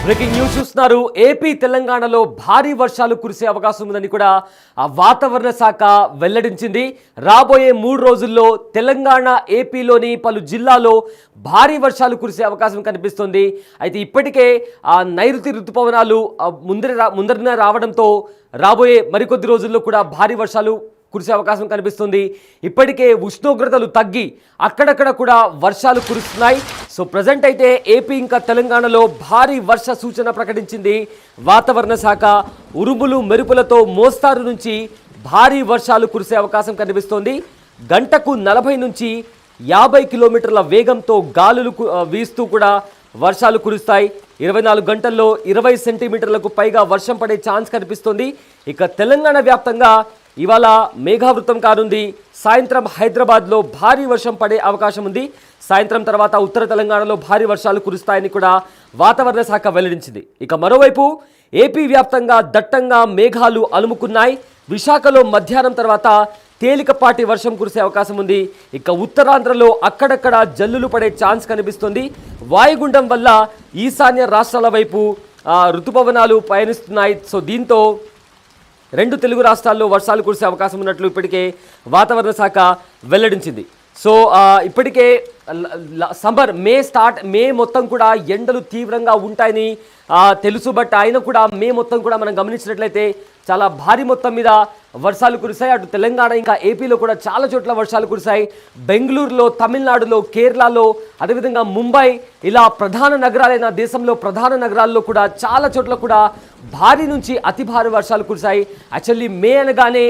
Breaking news చూస్తున్నారు. AP తెలంగాణలో భారీ వర్షాలు కురిసే అవకాశం ఉందని కూడా ఆ వాతావరణ శాఖ వెల్లడించింది. రాబోయే 3 రోజుల్లో తెలంగాణ ఏపీలోని పలు జిల్లాల్లో భారీ వర్షాలు కురిసే అవకాశం కనిపిస్తుంది. అయితే ఇప్పటికే ఆ నైరుతి ఋతుపవనాలు ముందరనే రావడంతో రాబోయే మరికొద్ది రోజుల్లో కూడా భారీ వర్షాలు కురిసే అవకాశం కనిపిస్తుంది. ఇప్పటికే ఉష్ణోగ్రతలు తగ్గి అక్కడక్కడ కూడా వర్షాలు కురుస్తున్నాయి. సో ప్రజెంట్ అయితే ఏపీ ఇంకా తెలంగాణలో భారీ వర్ష సూచన ప్రకటించింది వాతావరణ శాఖ. ఉరుములు మెరుపులతో మోస్తారు నుంచి భారీ వర్షాలు కురిసే అవకాశం కనిపిస్తోంది. గంటకు 40 నుంచి 50 కిలోమీటర్ల వేగంతో గాలులు వీస్తూ కూడా వర్షాలు కురుస్తాయి. 24 గంటల్లో 20 సెంటీమీటర్లకు పైగా వర్షం పడే ఛాన్స్ కనిపిస్తోంది. ఇక తెలంగాణ వ్యాప్తంగా ఇవాళ మేఘావృతం కానుంది. సాయంత్రం హైదరాబాద్లో భారీ వర్షం పడే అవకాశం ఉంది. సాయంత్రం తర్వాత ఉత్తర తెలంగాణలో భారీ వర్షాలు కురుస్తాయని కూడా వాతావరణ శాఖ వెల్లడించింది. ఇక మరోవైపు ఏపీ వ్యాప్తంగా దట్టంగా మేఘాలు అలుముకున్నాయి. విశాఖలో మధ్యాహ్నం తర్వాత తేలికపాటి వర్షం కురిసే అవకాశం ఉంది. ఇక ఉత్తరాంధ్రలో అక్కడక్కడ జల్లులు పడే ఛాన్స్ కనిపిస్తుంది. వాయుగుండం వల్ల ఈశాన్య రాష్ట్రాల వైపు ఋతుపవనాలు పయనిస్తున్నాయి. సో దీంతో 2 తెలుగు రాష్ట్రాల్లో వర్షాలు కురిసే అవకాశం ఉన్నట్లు ఇప్పటికే వాతావరణ శాఖ వెల్లడించింది. సో ఇప్పటికే సమ్మర్ మే మొత్తం కూడా ఎండలు తీవ్రంగా ఉంటాయని తెలుసు. బట్ అయినా కూడా మే మొత్తం కూడా మనం గమనించినట్లయితే చాలా భారీ మొత్తం మీద వర్షాలు కురిశాయి. అటు తెలంగాణ ఇంకా ఏపీలో కూడా చాలా చోట్ల వర్షాలు కురిశాయి. బెంగళూరులో, తమిళనాడులో, కేరళలో, అదేవిధంగా ముంబై, ఇలా ప్రధాన నగరాలైన దేశంలో ప్రధాన నగరాల్లో కూడా చాలా చోట్ల కూడా భారీ నుంచి అతి భారీ వర్షాలు కురిశాయి. యాక్చువల్లీ మే అనగానే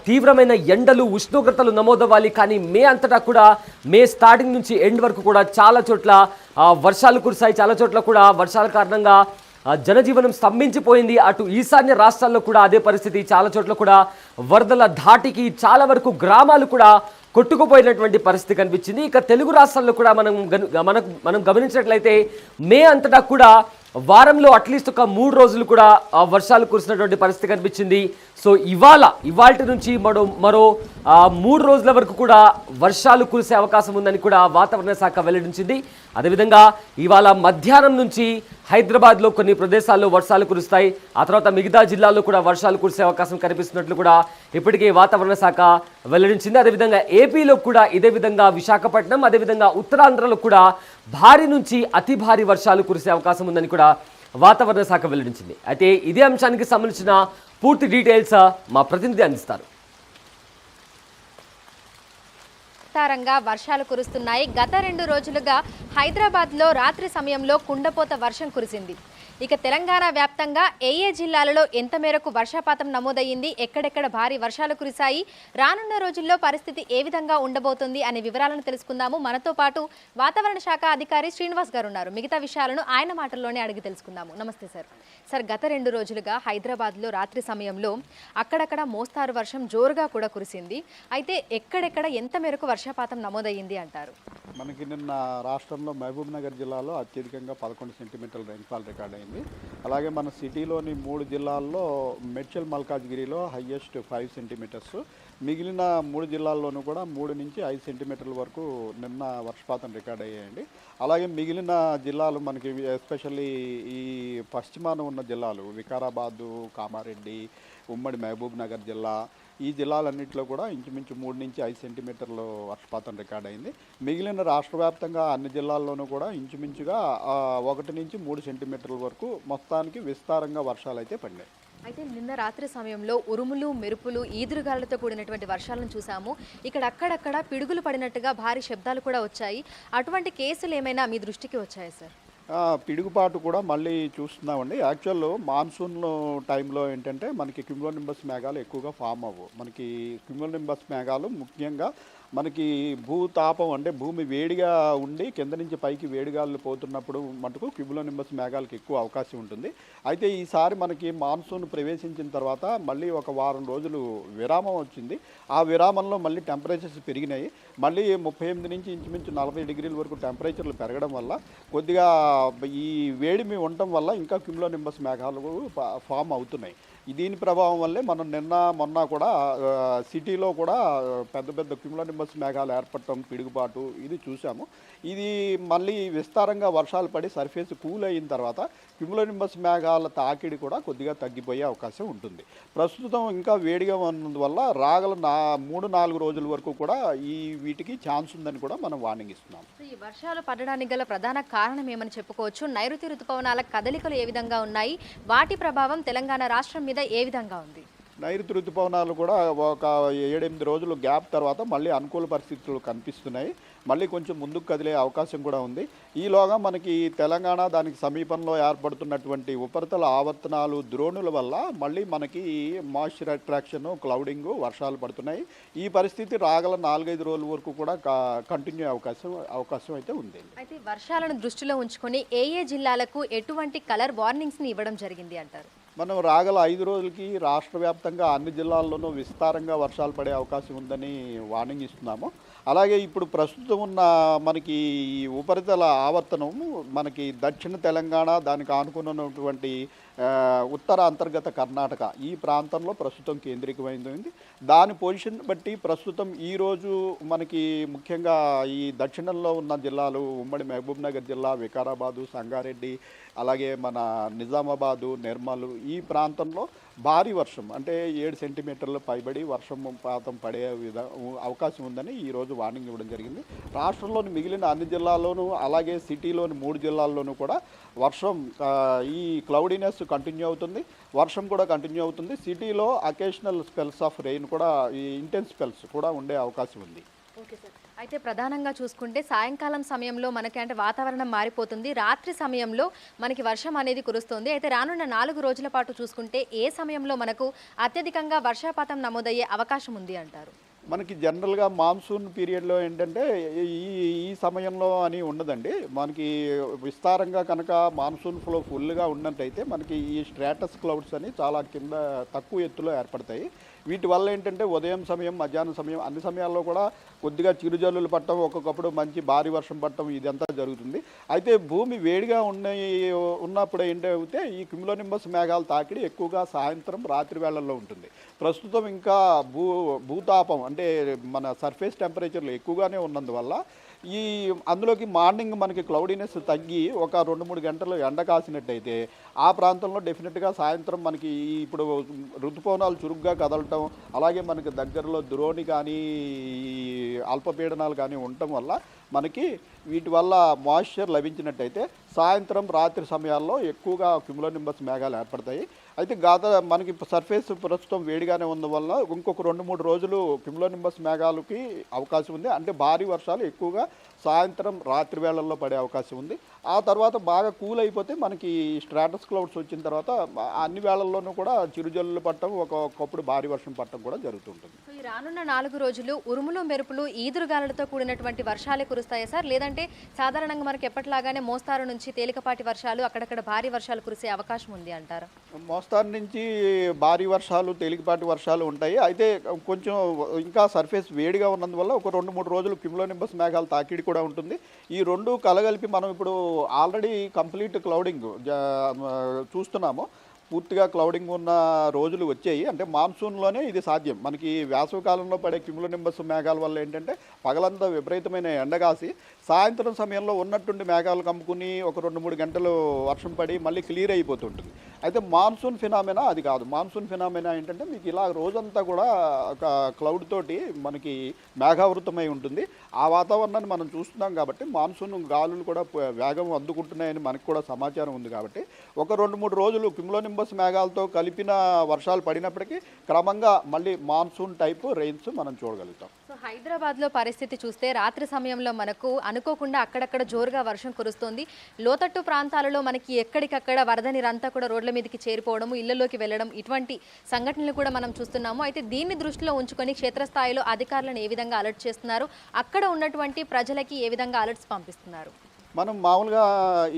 తీవ్రమైన ఎండలు, ఉష్ణోగ్రతలు నమోదవ్వాలి. కానీ మే అంతటా కూడా మే స్టార్టింగ్ నుంచి ఎండ్ వరకు కూడా చాలా చోట్ల వర్షాలు కురిశాయి. చాలా చోట్ల కూడా వర్షాల కారణంగా జనజీవనం స్తంభించిపోయింది. అటు ఈశాన్య రాష్ట్రాల్లో కూడా అదే పరిస్థితి. చాలా చోట్ల కూడా వరదల ధాటికి చాలా వరకు గ్రామాలు కూడా కొట్టుకుపోయినటువంటి పరిస్థితి కనిపించింది. ఇక తెలుగు రాష్ట్రాల్లో కూడా మనం గమనించినట్లయితే మే అంతటా కూడా వారంలో అట్లీస్ట్ ఒక 3 రోజులు కూడా వర్షాలు కురిసినటువంటి పరిస్థితి కనిపించింది. సో ఇవాల్టి నుంచి మరో 3 రోజుల వరకు కూడా వర్షాలు కురిసే అవకాశం ఉందని కూడా వాతావరణ శాఖ వెల్లడించింది. అదేవిధంగా ఇవాళ మధ్యాహ్నం నుంచి హైదరాబాద్లో కొన్ని ప్రదేశాల్లో వర్షాలు కురుస్తాయి. ఆ తర్వాత మిగతా జిల్లాల్లో కూడా వర్షాలు కురిసే అవకాశం కనిపిస్తున్నట్లు కూడా ఇప్పటికే వాతావరణ శాఖ వెల్లడించింది. అదేవిధంగా ఏపీలో కూడా ఇదే విధంగా విశాఖపట్నం, అదేవిధంగా ఉత్తరాంధ్రలో కూడా భారీ నుంచి అతి భారీ వర్షాలు కురిసే అవకాశం ఉందని కూడా వాతావరణ శాఖ వెల్లడించింది. అయితే ఇదే అంశానికి సంబంధించిన పూర్తి డీటెయిల్స్ మా ప్రతినిధి అందిస్తారు. విస్తారంగా వర్షాలు కురుస్తున్నాయి. గత 2 రోజులుగా హైదరాబాద్లో రాత్రి సమయంలో కుండపోత వర్షం కురిసింది. ఇక తెలంగాణ వ్యాప్తంగా ఏ జిల్లాలలో ఎంత మేరకు వర్షపాతం నమోదయ్యింది, ఎక్కడెక్కడ భారీ వర్షాలు కురిశాయి, రానున్న రోజుల్లో పరిస్థితి ఏ విధంగా ఉండబోతుంది అనే వివరాలను తెలుసుకుందాము. మనతో పాటు వాతావరణ శాఖ అధికారి శ్రీనివాస్ గారు ఉన్నారు. మిగతా విషయాలను ఆయన మాటల్లోనే అడిగి తెలుసుకుందాము. నమస్తే సార్. సార్, గత 2 రోజులుగా హైదరాబాద్లో రాత్రి సమయంలో అక్కడక్కడ మోస్తారు వర్షం జోరుగా కూడా కురిసింది. అయితే ఎక్కడెక్కడ ఎంత మేరకు వర్షపాతం నమోదయ్యింది అంటారు? మనకి నిన్న రాష్ట్రంలో మహబూబ్ నగర్ జిల్లాలో అత్యధికంగా 11 సెంటీమీటర్ల రైన్ఫాల్ రికార్డ్ అయింది. అలాగే మన సిటీలోని 3 జిల్లాల్లో మేడ్చల్, మల్కాజ్గిరిలో హైయెస్ట్ 5 సెంటీమీటర్స్. మిగిలిన 3 జిల్లాల్లోనూ కూడా 3 నుంచి 5 సెంటీమీటర్ల వరకు నిన్న వర్షపాతం రికార్డ్ అయ్యాయండి. అలాగే మిగిలిన జిల్లాలు మనకి ఎస్పెషల్లీ ఈ పశ్చిమాన ఉన్న జిల్లాలు వికారాబాదు, కామారెడ్డి, ఉమ్మడి మహబూబ్ నగర్ జిల్లా, ఈ జిల్లాలన్నింటిలో కూడా ఇంచుమించు 3 నుంచి 5 సెంటీమీటర్లు వర్షపాతం రికార్డ్ అయింది. మిగిలిన రాష్ట్ర వ్యాప్తంగా అన్ని జిల్లాల్లోనూ కూడా ఇంచుమించుగా 1 నుంచి 3 సెంటీమీటర్ల వరకు మొత్తానికి విస్తారంగా వర్షాలు అయితే పడినాయి. అయితే నిన్న రాత్రి సమయంలో ఉరుములు, మెరుపులు, ఈదురుగాలులతో కూడినటువంటి వర్షాలను చూసాము. ఇక్కడ అక్కడక్కడ పిడుగులు పడినట్టుగా భారీ శబ్దాలు కూడా వచ్చాయి. అటువంటి కేసులు ఏమైనా మీ దృష్టికి వచ్చాయా సార్? పిడుగుపాటు కూడా మళ్ళీ చూస్తున్నామండి. యాక్చువల్ మాన్సూన్ టైంలో ఏంటంటే మనకి క్యూములోనింబస్ మేఘాలు ఎక్కువగా ఫామ్ అవ్వవు. మనకి క్యూములోనింబస్ మేఘాలు ముఖ్యంగా మనకి భూతాపం అంటే భూమి వేడిగా ఉండి కింద నుంచి పైకి వేడిగాలు పోతున్నప్పుడు మటుకు క్యూములోనింబస్ మేఘాలకు ఎక్కువ అవకాశం ఉంటుంది. అయితే ఈసారి మనకి మాన్సూన్ ప్రవేశించిన తర్వాత మళ్ళీ ఒక వారం రోజులు విరామం వచ్చింది. ఆ విరామంలో మళ్ళీ టెంపరేచర్స్ పెరిగినాయి. మళ్ళీ 38 నుంచి ఇంచుమించు 40 డిగ్రీల వరకు టెంపరేచర్లు పెరగడం వల్ల కొద్దిగా ఈ వేడిమి ఉండటం వల్ల ఇంకా క్యూములోనింబస్ మేఘాలు ఫామ్ అవుతున్నాయి. దీని ప్రభావం వల్లే మనం మొన్న కూడా సిటీలో కూడా పెద్ద పెద్ద క్యూములోనింబస్ మేఘాలు ఏర్పడటం, పిడుగుపాటు ఇది చూసాము. ఇది మళ్ళీ విస్తారంగా వర్షాలు పడి సర్ఫేస్ కూల్ అయిన తర్వాత క్యూములోనింబస్ మేఘాల తాకిడి కూడా కొద్దిగా తగ్గిపోయే అవకాశం ఉంటుంది. ప్రస్తుతం ఇంకా వేడిగా ఉన్నందువల్ల రాగల 3-4 రోజుల వరకు కూడా వీటికి ఛాన్స్ ఉందని కూడా మనం వార్నింగ్ ఇస్తున్నాం. ఈ వర్షాలు పడడానికి గల ప్రధాన కారణం ఏమని చెప్పుకోవచ్చు? నైరుతి ఋతుపవనాల కదలికలు ఏ విధంగా ఉన్నాయి? వాటి ప్రభావం తెలంగాణ రాష్ట్రం మీద ఏ విధంగా ఉంది? నైరుతి ఋతుపవనాలు కూడా ఒక 7-8 రోజులు గ్యాప్ తర్వాత మళ్ళీ అనుకూల పరిస్థితులు కనిపిస్తున్నాయి. మళ్ళీ కొంచెం ముందుకు కదిలే అవకాశం కూడా ఉంది. ఈలోగా మనకి తెలంగాణ దానికి సమీపంలో ఏర్పడుతున్నటువంటి ఉపరితల ఆవర్తనాలు, ద్రోణుల వల్ల మళ్ళీ మనకి మాయిశ్చర్ అట్రాక్షన్, క్లౌడింగ్, వర్షాలు పడుతున్నాయి. ఈ పరిస్థితి రాగల 4-5 రోజుల వరకు కూడా కంటిన్యూ అవకాశం అయితే ఉంది. అయితే వర్షాలను దృష్టిలో ఉంచుకొని ఏ జిల్లాలకు ఎటువంటి కలర్ వార్నింగ్స్ని ఇవ్వడం జరిగింది అంటారు? మనం రాగల 5 రోజులకి రాష్ట్ర వ్యాప్తంగా అన్ని జిల్లాల్లోనూ విస్తారంగా వర్షాలు పడే అవకాశం ఉందని వార్నింగ్ ఇస్తున్నాము. అలాగే ఇప్పుడు ప్రస్తుతం ఉన్న మనకి ఈ ఉపరితల ఆవర్తనం మనకి దక్షిణ తెలంగాణ, దానికి ఆనుకున్నటువంటి ఉత్తర అంతర్గత కర్ణాటక ఈ ప్రాంతంలో ప్రస్తుతం కేంద్రీకమైంది. దాని పొజిషన్ బట్టి ప్రస్తుతం ఈరోజు మనకి ముఖ్యంగా ఈ దక్షిణంలో ఉన్న జిల్లాలు ఉమ్మడి మహబూబ్ నగర్ జిల్లా, వికారాబాదు, సంగారెడ్డి, అలాగే మన నిజామాబాదు, నిర్మల్ ఈ ప్రాంతంలో భారీ వర్షం అంటే 7 సెంటీమీటర్లు పైబడి వర్షపాతం పడే అవకాశం ఉందని ఈరోజు వార్నింగ్ ఇవ్వడం జరిగింది. రాష్ట్రంలోని మిగిలిన అన్ని జిల్లాల్లోనూ అలాగే సిటీలోని 3 జిల్లాల్లోనూ కూడా వర్షం ఈ క్లౌడీనెస్ కంటిన్యూ అవుతుంది, వర్షం కూడా కంటిన్యూ అవుతుంది. సిటీలో అకేషనల్ స్పెల్స్ ఆఫ్ రెయిన్ కూడా ఈ ఇంటెన్స్ స్పెల్స్ కూడా ఉండే అవకాశం ఉంది. Okay sir. అయితే ప్రధానంగా చూసుకుంటే సాయంకాలం సమయంలో మనకి అంటే వాతావరణం మారిపోతుంది, రాత్రి సమయంలో మనకి వర్షం అనేది కురుస్తుంది. అయితే రానున్న 4 రోజుల పాటు చూసుకుంటే ఏ సమయంలో మనకు అత్యధికంగా వర్షపాతం నమోదయ్యే అవకాశం ఉంది అంటారు? మనకి జనరల్గా మాన్సూన్ పీరియడ్లో ఏంటంటే ఈ సమయంలో అని ఉండదండి. మనకి విస్తారంగా కనుక మాన్సూన్ ఫ్లో ఫుల్గా ఉన్నట్టయితే మనకి ఈ స్ట్రాటస్ క్లౌడ్స్ అని చాలా కింద తక్కువ ఎత్తులో ఏర్పడతాయి. వీటి వల్ల ఏంటంటే ఉదయం సమయం, మధ్యాహ్నం సమయం అన్ని సమయాల్లో కూడా కొద్దిగా చిరుజల్లులు పట్టడం, ఒక్కొక్కప్పుడు మంచి భారీ వర్షం పట్టడం ఇదంతా జరుగుతుంది. అయితే భూమి వేడిగా ఉన్నప్పుడు ఏంటంటే ఈ క్యూములోనింబస్ మేఘాల తాకిడి ఎక్కువగా సాయంత్రం, రాత్రి వేళల్లో ఉంటుంది. ప్రస్తుతం ఇంకా భూతాపం అంటే మన సర్ఫేస్ టెంపరేచర్లు ఎక్కువగానే ఉన్నందువల్ల అందులోకి మార్నింగ్ మనకి క్లౌడీనెస్ తగ్గి ఒక 2-3 గంటలు ఎండ కాసినట్టయితే ఆ ప్రాంతంలో డెఫినెట్గా సాయంత్రం మనకి ఇప్పుడు ఋతుపవనాలు చురుగ్గా కదలటం, అలాగే మనకి దగ్గరలో ద్రోణి కానీ అల్పపీడనాలు కానీ ఉండటం వల్ల మనకి వీటి వల్ల మాయిశ్చర్ లభించినట్టయితే సాయంత్రం, రాత్రి సమయాల్లో ఎక్కువగా క్యూములోనింబస్ మేఘాలు ఏర్పడతాయి. అయితే మనకి సర్ఫేస్ ప్రస్తుతం వేడిగానే ఉన్నవల్ల ఇంకొక 2-3 రోజులు క్యూములోనింబస్ మేఘాలకి అవకాశం ఉంది. అంటే భారీ వర్షాలు ఎక్కువగా సాయంత్రం, రాత్రి వేళల్లో పడే అవకాశం ఉంది. ఆ తర్వాత బాగా కూల్ అయిపోతే మనకి స్ట్రాటస్ క్లౌడ్స్ వచ్చిన తర్వాత అన్ని వేళల్లోనూ కూడా చిరుజల్లులు పట్టడం, ఒక్కొక్కప్పుడు భారీ వర్షం పట్టడం కూడా జరుగుతుంటుంది. ఈ రానున్న 4 రోజులు ఉరుములు, మెరుపులు, ఈదురుగాలులతో కూడినటువంటి వర్షాలే కురుస్తాయా సార్? లేదంటే సాధారణంగా మనకి ఎప్పటిలాగానే మోస్తారు నుంచి తేలికపాటి వర్షాలు, అక్కడక్కడ భారీ వర్షాలు కురిసే అవకాశం ఉంది అంటారా? మోస్తారు నుంచి భారీ వర్షాలు, తేలికపాటి వర్షాలు ఉంటాయి. అయితే కొంచెం ఇంకా సర్ఫేస్ వేడిగా ఉన్నందువల్ల ఒక 2-3 రోజులు క్యూములోనింబస్ మేఘాల తాకిడి కూడా ఉంటుంది. ఈ రెండు కలగలిపి మనం ఇప్పుడు ఆల్రెడీ కంప్లీట్ క్లౌడింగ్ చూస్తున్నాము. పూర్తిగా క్లౌడింగ్ ఉన్న రోజులు వచ్చాయి. అంటే మాన్సూన్లోనే ఇది సాధ్యం. మనకి వేసవికాలంలో పడే క్యూములోనింబస్ మేఘాల వల్ల ఏంటంటే పగలంతా విపరీతమైన ఎండగాసి సాయంత్రం సమయంలో ఉన్నట్టుండి మేఘాలు కమ్ముకుని ఒక 2-3 గంటలు వర్షం పడి మళ్ళీ క్లియర్ అయిపోతుంటుంది. అయితే మాన్సూన్ ఫినామినా అది కాదు. మాన్సూన్ ఫినామినా ఏంటంటే మీకు ఇలా రోజంతా కూడా ఒక క్లౌడ్ తోటి మనకి మేఘావృతమై ఉంటుంది. ఆ వాతావరణాన్ని మనం చూస్తున్నాం కాబట్టి మాన్సూన్ గాలులు కూడా వేగం అందుకుంటున్నాయని మనకు కూడా సమాచారం ఉంది. కాబట్టి ఒక 2-3 రోజులు క్యూములోనింబస్ మేఘాలతో కలిపిన వర్షాలు పడినప్పటికీ క్రమంగా మళ్ళీ మాన్సూన్ టైపు రెయిన్స్ మనం చూడగలుగుతాం. సో హైదరాబాద్లో పరిస్థితి చూస్తే రాత్రి సమయంలో మనకు అనుకోకుండా అక్కడక్కడ జోరుగా వర్షం కురుస్తోంది. లోతట్టు ప్రాంతాలలో మనకి ఎక్కడికక్కడ వరద నీరంతా కూడా రోడ్ల మీదకి చేరిపోవడము, ఇళ్లలోకి వెళ్ళడం ఇటువంటి సంఘటనలు కూడా మనం చూస్తున్నాము. అయితే దీన్ని దృష్టిలో ఉంచుకొని క్షేత్రస్థాయిలో అధికారులను ఏ విధంగా అలర్ట్ చేస్తున్నారు, అక్కడ ఉన్నటువంటి ప్రజలకి ఏ విధంగా అలర్ట్స్ పంపిస్తున్నారు? మనం మామూలుగా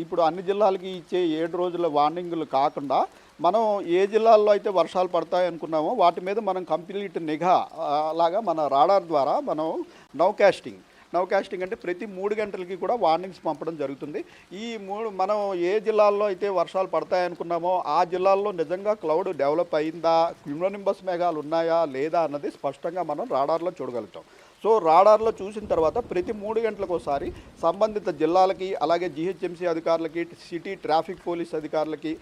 ఇప్పుడు అన్ని జిల్లాలకి ఇచ్చే 7 రోజుల వార్నింగ్లు కాకుండా మనం ఏ జిల్లాల్లో అయితే వర్షాలు పడతాయి అనుకున్నామో వాటి మీద మనం కంప్లీట్ నిఘా లాగా మన రాడార్ ద్వారా మనం నౌకాస్టింగ్ నౌకాస్టింగ్ అంటే ప్రతి 3 గంటలకి కూడా వార్నింగ్స్ పంపడం జరుగుతుంది. ఈ మనం ఏ జిల్లాల్లో అయితే వర్షాలు పడతాయనుకున్నామో ఆ జిల్లాల్లో నిజంగా క్లౌడ్ డెవలప్ అయిందా, క్యూములోనింబస్ మేఘాలు ఉన్నాయా లేదా అన్నది స్పష్టంగా మనం రాడార్లో చూడగలుగుతాం. సో రాడార్లో చూసిన తర్వాత ప్రతి 3 గంటలకు ఒకసారి సంబంధిత జిల్లాలకి, అలాగే జీహెచ్ఎంసీ అధికారులకి, సిటీ ట్రాఫిక్ పోలీస్ అధికారులకి,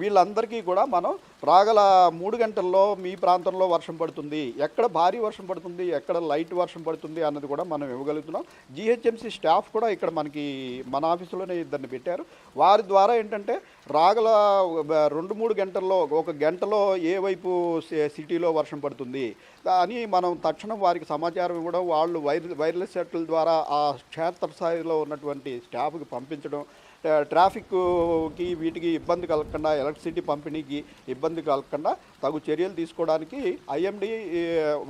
వీళ్ళందరికీ కూడా మనం రాగల 3 గంటల్లో మీ ప్రాంతంలో వర్షం పడుతుంది, ఎక్కడ భారీ వర్షం పడుతుంది, ఎక్కడ లైట్ వర్షం పడుతుంది అన్నది కూడా మనం ఇవ్వగలుగుతున్నాం. జీహెచ్ఎంసీ స్టాఫ్ కూడా ఇక్కడ మన ఆఫీసులోనే ఇద్దరిని పెట్టారు. వారి ద్వారా ఏంటంటే రాగల 2-3 గంటల్లో, ఒక గంటలో ఏ వైపు సిటీలో వర్షం పడుతుంది అని మనం తక్షణం వారికి సమాచారం ఇవ్వడం, వాళ్ళు వైర్లెస్ సెట్ల ద్వారా ఆ క్షేత్రస్థాయిలో ఉన్నటువంటి స్టాఫ్కి పంపించడం, ట్రాఫిక్కి వీటికి ఇబ్బంది కలగకుండా, ఎలక్ట్రిసిటీ పంపిణీకి ఇబ్బంది కలగకుండా తగు చర్యలు తీసుకోవడానికి ఐఎండి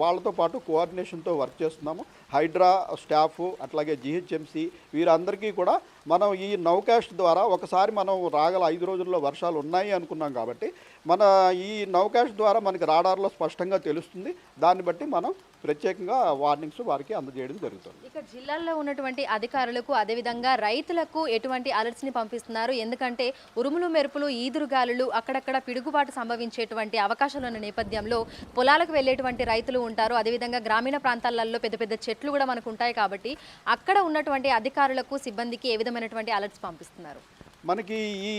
వాళ్ళతో పాటు కోఆర్డినేషన్తో వర్క్ చేస్తున్నాము. హైడ్రా స్టాఫ్, అట్లాగే జీహెచ్ఎంసీ వీరందరికీ కూడా మనం ఈ నౌకాస్ట్ ద్వారా ఒకసారి మనం రాగల 5 రోజుల్లో వర్షాలు ఉన్నాయి అనుకున్నాం కాబట్టి మన ఈ నౌకాస్ట్ ద్వారా మనకి రాడార్లో స్పష్టంగా తెలుస్తుంది. దాన్ని బట్టి మనం ప్రత్యేకంగా వార్నింగ్స్ వారికి అందజేయడం జరుగుతుంది. ఇక జిల్లాల్లో ఉన్నటువంటి అధికారులకు, అదేవిధంగా రైతులకు ఎటువంటి అలర్ట్స్ని పంపిస్తున్నారు? ఎందుకంటే ఉరుములు, మెరుపులు, ఈదురుగాలులు, అక్కడక్కడ పిడుగుబాటు సంభవించేటువంటి అవకాశాలు ఉన్న నేపథ్యంలో పొలాలకు వెళ్ళేటువంటి రైతులు ఉంటారు. అదేవిధంగా గ్రామీణ ప్రాంతాలలో పెద్ద పెద్ద చెట్లు కూడా మనకు ఉంటాయి కాబట్టి అక్కడ ఉన్నటువంటి అధికారులకు, సిబ్బందికి ఏ విధమైనటువంటి అలర్ట్స్ పంపిస్తున్నారు? మనకి ఈ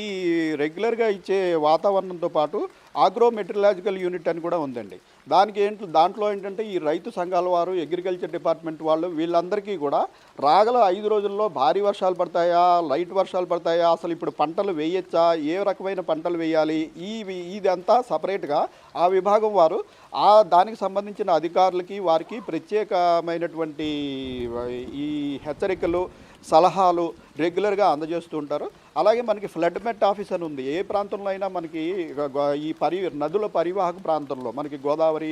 రెగ్యులర్గా ఇచ్చే వాతావరణంతో పాటు ఆగ్రో మెటీరియలాజికల్ యూనిట్ అని కూడా ఉందండి. దాంట్లో ఏంటంటే ఈ రైతు సంఘాల వారు, అగ్రికల్చర్ డిపార్ట్మెంట్ వాళ్ళు, వీళ్ళందరికీ కూడా రాగల 5 రోజుల్లో భారీ వర్షాలు పడతాయా, లైట్ వర్షాలు పడతాయా, అసలు ఇప్పుడు పంటలు వేయచ్చా, ఏ రకమైన పంటలు వేయాలి, ఇదంతా సపరేట్గా ఆ విభాగం వారు దానికి సంబంధించిన అధికారులకి, వారికి ప్రత్యేకమైనటువంటి ఈ హెచ్చరికలు, సలహాలు రెగ్యులర్గా అందజేస్తూ ఉంటారు. అలాగే మనకి ఫ్లడ్ మెట్ ఆఫీస్ అని ఉంది. ఏ ప్రాంతంలో అయినా మనకి ఈ నదుల పరివాహక ప్రాంతంలో మనకి గోదావరి,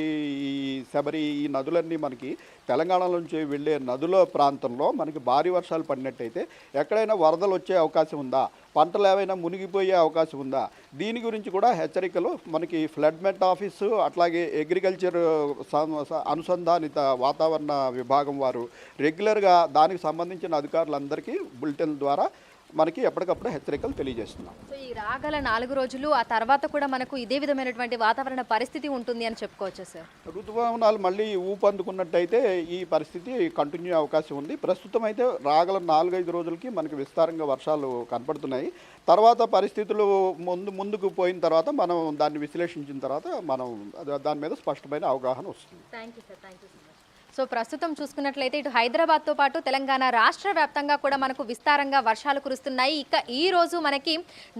ఈ శబరి, ఈ నదులన్నీ మనకి తెలంగాణ నుంచి వెళ్ళే నదుల ప్రాంతంలో మనకి భారీ వర్షాలు పడినట్టయితే ఎక్కడైనా వరదలు వచ్చే అవకాశం ఉందా, పంటలు ఏవైనా మునిగిపోయే అవకాశం ఉందా, దీని గురించి కూడా హెచ్చరికలు మనకి ఫ్లడ్ మెట్ ఆఫీసు, అట్లాగే అగ్రికల్చర్ అనుసంధానిత వాతావరణ విభాగం వారు రెగ్యులర్గా దానికి సంబంధించిన అధికారులందరికీ బులెటిన్ ద్వారా మనకి ఎప్పటికప్పుడు హెచ్చరికలు తెలియజేస్తున్నాం. సో ఈ రాగల 4 రోజులు ఆ తర్వాత కూడా మనకు ఇదే విధమైనటువంటి వాతావరణ పరిస్థితి ఉంటుంది అని చెప్పుకోవచ్చు సార్? ఋతుపవనాలు మళ్ళీ ఊపందుకున్నట్టయితే ఈ పరిస్థితి కంటిన్యూ అవకాశం ఉంది. ప్రస్తుతం అయితే రాగల 4-5 రోజులకి మనకి విస్తారంగా వర్షాలు కనపడుతున్నాయి. తర్వాత పరిస్థితులు ముందుకు పోయిన తర్వాత మనం దాన్ని విశ్లేషించిన తర్వాత మనం దాని మీద స్పష్టమైన అవగాహన వస్తుంది. Thank you sir, thank you so much. So ప్రస్తుతం చూసుకున్నట్లయితే ఇటు హైదరాబాద్తో పాటు తెలంగాణ రాష్ట్ర వ్యాప్తంగా కూడా మనకు విస్తారంగా వర్షాలు కురుస్తున్నాయి. ఇక ఈ రోజు మనకి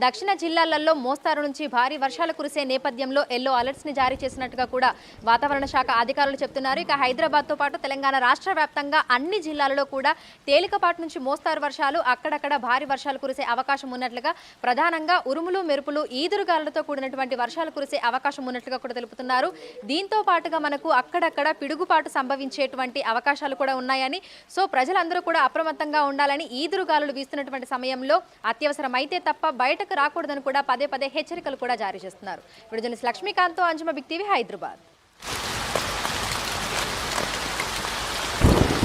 దక్షిణ జిల్లాలలో మోస్తారు నుంచి భారీ వర్షాలు కురిసే నేపథ్యంలో ఎల్లో అలర్ట్స్ని జారీ చేసినట్టుగా కూడా వాతావరణ శాఖ అధికారులు చెప్తున్నారు. ఇక హైదరాబాద్తో పాటు తెలంగాణ రాష్ట్ర వ్యాప్తంగా అన్ని జిల్లాలలో కూడా తేలికపాటి నుంచి మోస్తారు వర్షాలు, అక్కడక్కడ భారీ వర్షాలు కురిసే అవకాశం ఉన్నట్లుగా, ప్రధానంగా ఉరుములు, మెరుపులు, ఈదురుగాలులతో కూడినటువంటి వర్షాలు కురిసే అవకాశం ఉన్నట్లుగా కూడా తెలుపుతున్నారు. దీంతో పాటుగా మనకు అక్కడక్కడ పిడుగుపాటు సంభవించే అవకాశాలు కూడా ఉన్నాయని, సో ప్రజలందరూ కూడా అప్రమత్తంగా ఉండాలని, ఈదురుగాలులు వీస్తున్నటువంటి సమయంలో అత్యవసరమైతే తప్ప బయటకు రాకూడదని కూడా పదే పదే హెచ్చరికలు కూడా జారీ చేస్తున్నారు. వీడియో జర్నలిస్ట్ లక్ష్మీకాంత్తో అంజుమ బిగ్ టీవీ, హైదరాబాద్.